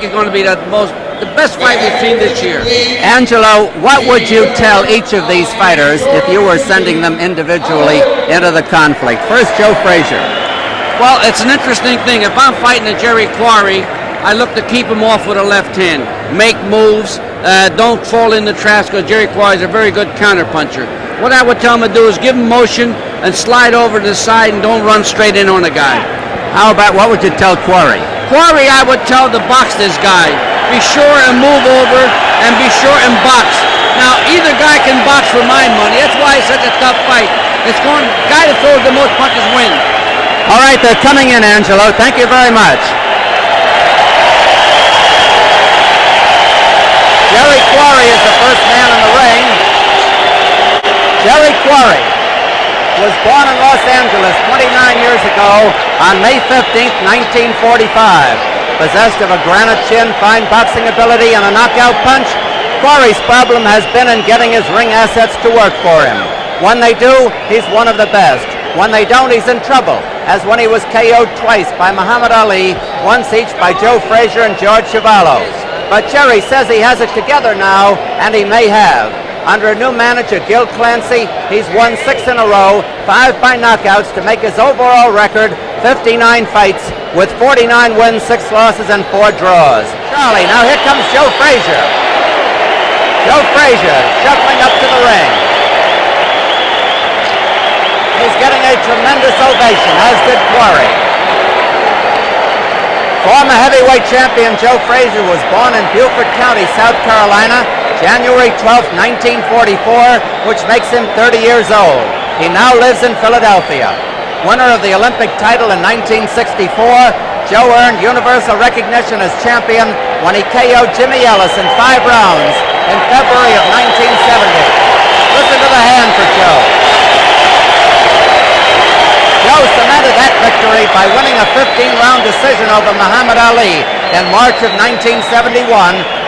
it's going to be the best fight we've seen this year. Angelo, what would you tell each of these fighters if you were sending them individually into the conflict? First, Joe Frazier. Well, it's an interesting thing. If I'm fighting a Jerry Querry, I look to keep him off with a left hand. Make moves. Don't fall in the traps, because Jerry Querry is a very good counterpuncher. What I would tell him to do is give him motion and slide over to the side and don't run straight in on the guy. How about, what would you tell Querry? Querry, I would tell to box this guy. Be sure and move over and be sure and box. Now, either guy can box for my money. That's why it's such a tough fight. It's going, guy that throws the most punches wins. All right, they're coming in, Angelo. Thank you very much. Jerry Querry is the first man in the ring. Jerry Querry was born in Los Angeles 29 years ago on May 15th, 1945. Possessed of a granite chin, fine boxing ability, and a knockout punch, Querry's problem has been in getting his ring assets to work for him. When they do, he's one of the best. When they don't, he's in trouble, as when he was KO'd twice by Muhammad Ali, once each by Joe Frazier and George Chuvalo. But Jerry says he has it together now, and he may have. Under a new manager, Gil Clancy, he's won 6 in a row, 5 by knockouts, to make his overall record 59 fights, with 49 wins, 6 losses, and 4 draws. Charlie, now here comes Joe Frazier. Joe Frazier shuffling up to the ring. He's getting a tremendous ovation, as did Querry. Former heavyweight champion Joe Frazier was born in Beaufort County, South Carolina, January 12, 1944, which makes him 30 years old. He now lives in Philadelphia. Winner of the Olympic title in 1964, Joe earned universal recognition as champion when he KO'd Jimmy Ellis in 5 rounds in February of 1970. Listen to the hand for Joe. Joe cemented that victory by winning a 15-round decision over Muhammad Ali in March of 1971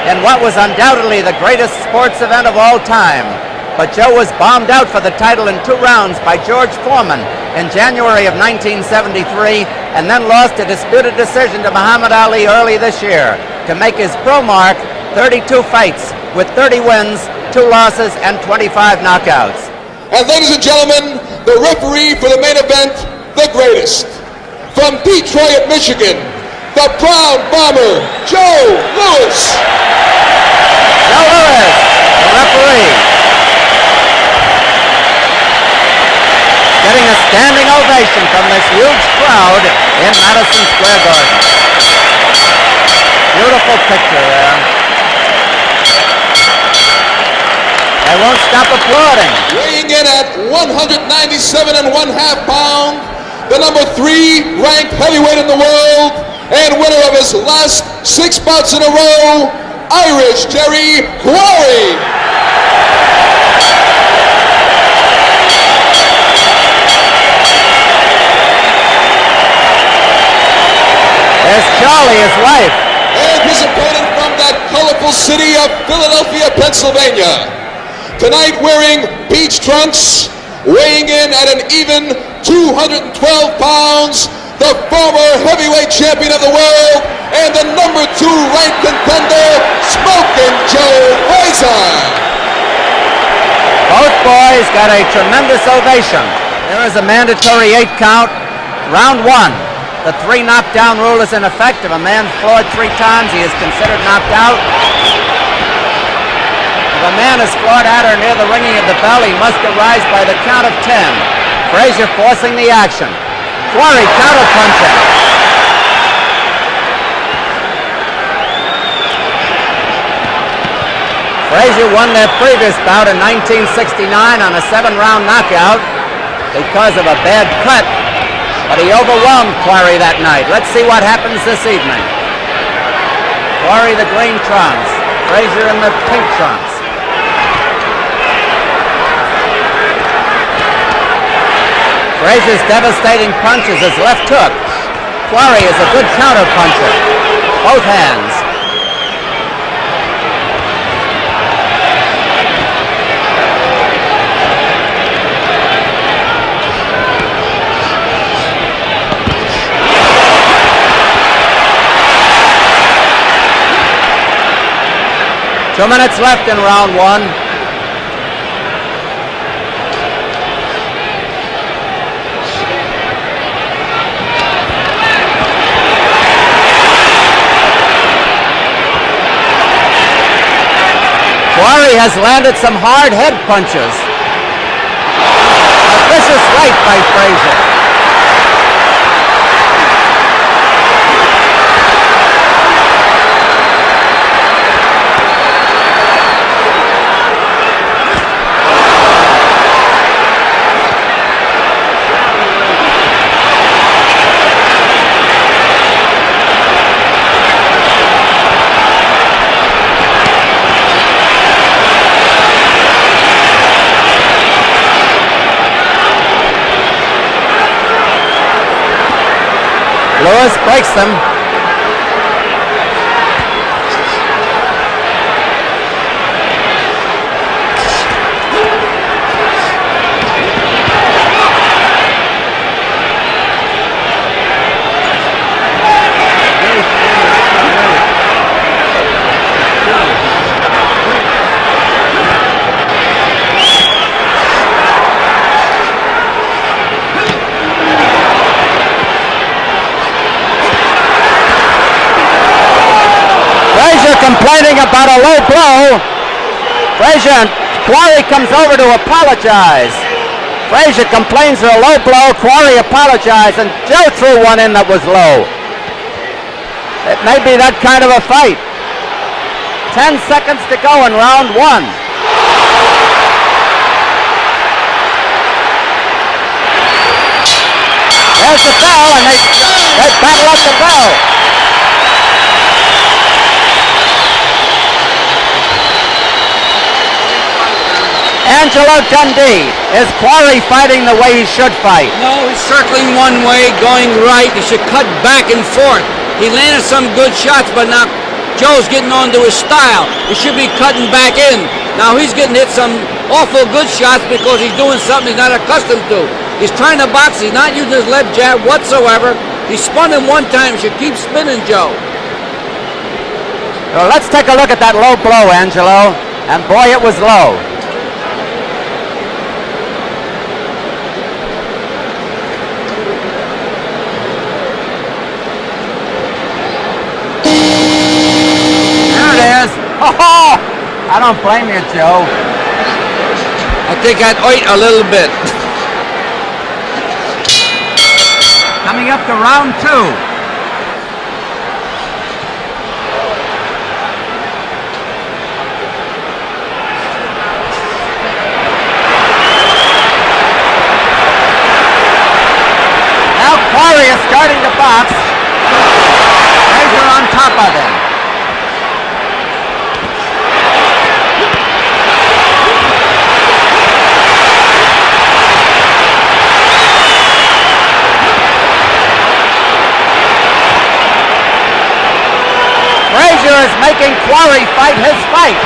in what was undoubtedly the greatest sports event of all time. But Joe was bombed out for the title in 2 rounds by George Foreman in January of 1973, and then lost a disputed decision to Muhammad Ali early this year to make his pro mark 32 fights with 30 wins, 2 losses, and 25 knockouts. And ladies and gentlemen, the referee for the main event, the greatest, from Detroit, Michigan, the Proud Bomber, Joe Louis. Joe Louis, the referee. Getting a standing ovation from this huge crowd in Madison Square Garden. Beautiful picture there. They won't stop applauding. Weighing in at 197 1/2 pounds, the number 3 ranked heavyweight in the world, and winner of his last 6 bouts in a row, Irish Jerry Querry. There's Charlie, his wife. And his opponent from that colorful city of Philadelphia, Pennsylvania. Tonight wearing beach trunks, weighing in at an even 212 pounds, the former heavyweight champion of the world and the number 2 ranked contender, Smokin' Joe Frazier. Both boys got a tremendous ovation. There is a mandatory 8 count, round 1. The 3 knockdown rule is in effect. If a man's floored 3 times, he is considered knocked out. If a man is floored at or near the ringing of the bell, he must arise by the count of 10. Frazier forcing the action. Querry counterpunching. Frazier won their previous bout in 1969 on a 7-round knockout because of a bad cut, but he overwhelmed Querry that night. Let's see what happens this evening. Querry the green trunks, Frazier in the pink trunks. Frazier's devastating punch is his left hook. Querry is a good counterpuncher. Both hands. 2 minutes left in round one. Querry has landed some hard head punches. A vicious right by Frazier. Lewis breaks them. Complaining about a low blow. Frazier and Querry comes over to apologize. Frazier complains of a low blow. Querry apologized, and Joe threw one in that was low. It may be that kind of a fight. 10 seconds to go in round one. There's the bell, and they battle up the bell. Angelo Dundee, is Querry fighting the way he should fight? No, he's circling one way, going right. He should cut back and forth. He landed some good shots, but now Joe's getting onto his style. He should be cutting back in. Now he's getting hit some awful good shots because he's doing something he's not accustomed to. He's trying to box. He's not using his left jab whatsoever. He spun him one time. He should keep spinning, Joe. Well, let's take a look at that low blow, Angelo. And boy, it was low. Oh, I don't blame you, Joe. I think I'd eat a little bit. Coming up to round two. Now Querry is starting to box. Frazier on top of him. Frazier is making Querry fight his fight.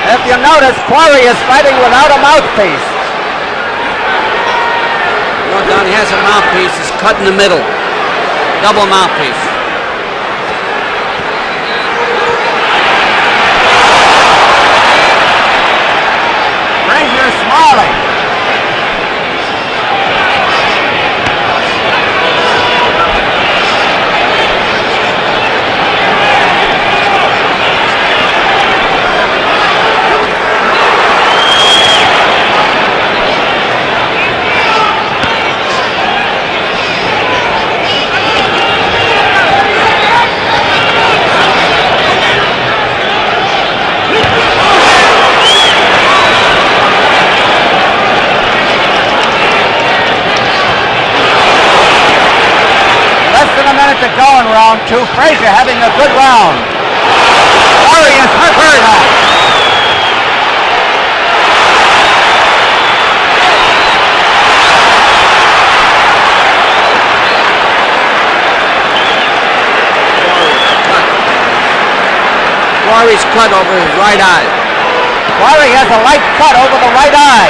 If you notice, Querry is fighting without a mouthpiece. Well, Don, he has a mouthpiece. He's cut in the middle. Double mouthpiece. Frazier is smiling. To go in round two. Frazier having a good round. Querry is hurt now. Querry's cut over his right eye. Querry has a light cut over the right eye.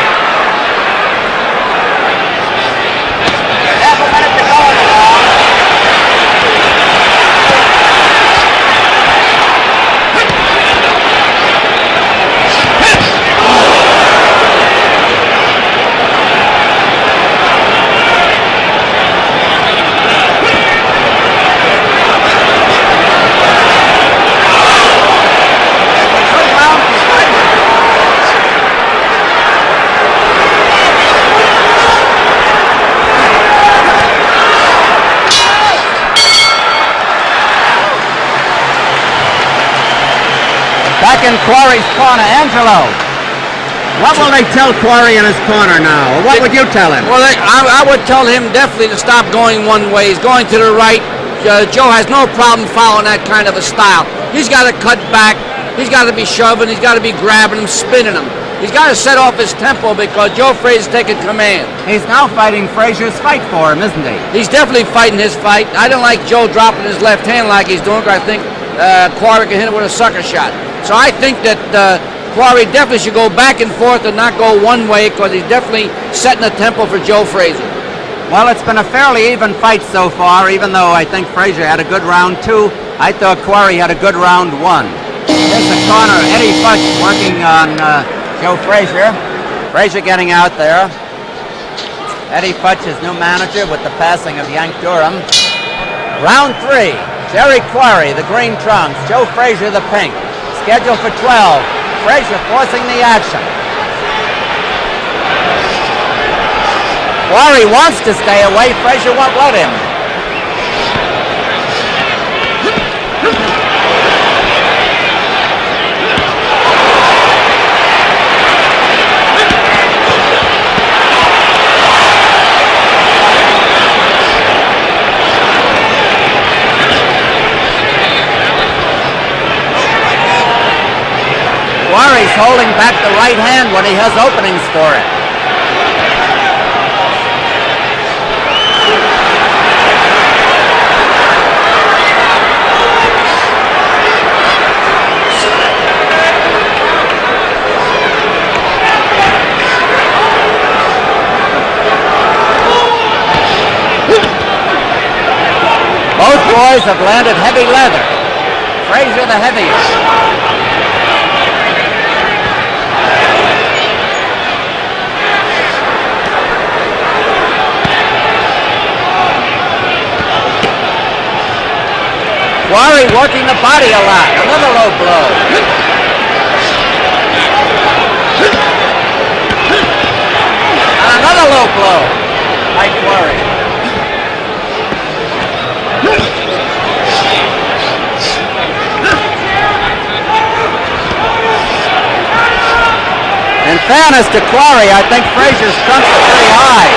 Half a minute to go in the round. Back in Querry's corner, Angelo. What will they tell Querry in his corner now? Or what would you tell him? Well, I would tell him definitely to stop going one way. He's going to the right. Joe has no problem following that kind of a style. He's got to cut back. He's got to be shoving. He's got to be grabbing him, spinning him. He's got to set off his tempo because Joe Frazier's taking command. He's now fighting Frazier's fight for him, isn't he? He's definitely fighting his fight. I don't like Joe dropping his left hand like he's doing, because I think Querry can hit him with a sucker shot. So I think that Querry definitely should go back and forth and not go one way, because he's definitely setting a tempo for Joe Frazier. Well, it's been a fairly even fight so far, even though I think Frazier had a good round 2. I thought Querry had a good round 1. Here's the corner, Eddie Futch working on Joe Frazier. Frazier getting out there. Eddie Futch, his new manager, with the passing of Yank Durham. Round 3, Jerry Querry, the green trunks, Joe Frazier, the pink. Scheduled for 12. Frazier forcing the action. Querry wants to stay away. Frazier won't let him. Querry's holding back the right hand when he has openings for it. Both boys have landed heavy leather. Frazier the heavier. Querry working the body a lot. Another low blow. And another low blow by Querry. In fairness to Querry, I think Frazier's trunks are pretty high.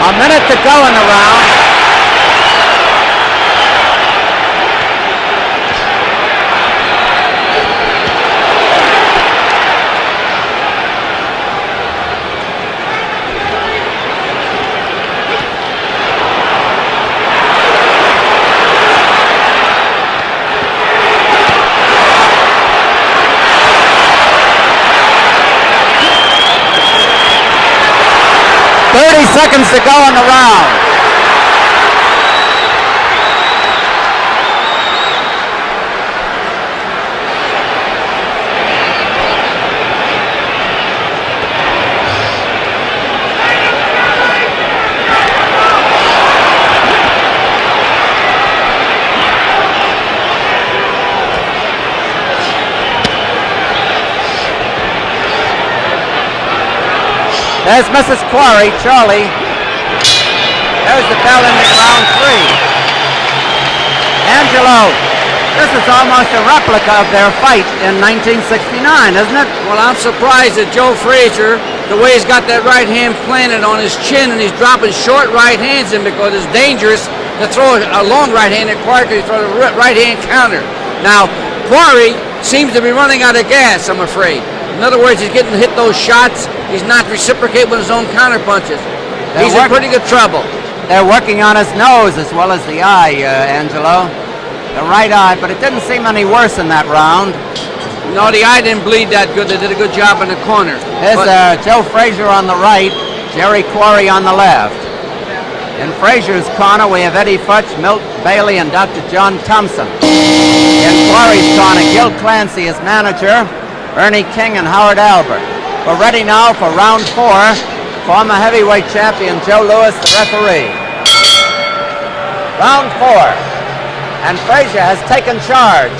A minute to go in the round. Seconds to go in the round. There's Mrs. Querry, Charlie. There's the bell in round 3. Angelo, this is almost a replica of their fight in 1969, isn't it? Well, I'm surprised that Joe Frazier, the way he's got that right hand planted on his chin and he's dropping short right hands in, because it's dangerous to throw a long right hand, and Querry could throw a right hand counter. Now, Querry seems to be running out of gas, I'm afraid. In other words, he's getting hit those shots. He's not reciprocating with his own counter punches. He's in pretty good trouble. They're working on his nose as well as the eye, Angelo. The right eye, but it didn't seem any worse in that round. No, the eye didn't bleed that good. They did a good job in the corner. Here's Joe Frazier on the right, Jerry Querry on the left. In Frazier's corner, we have Eddie Futch, Milt Bailey, and Dr. John Thompson. In Querry's corner, Gil Clancy is manager, Ernie King and Howard Albert. We're ready now for round 4. Former heavyweight champion Joe Louis, the referee. Round 4. And Frazier has taken charge.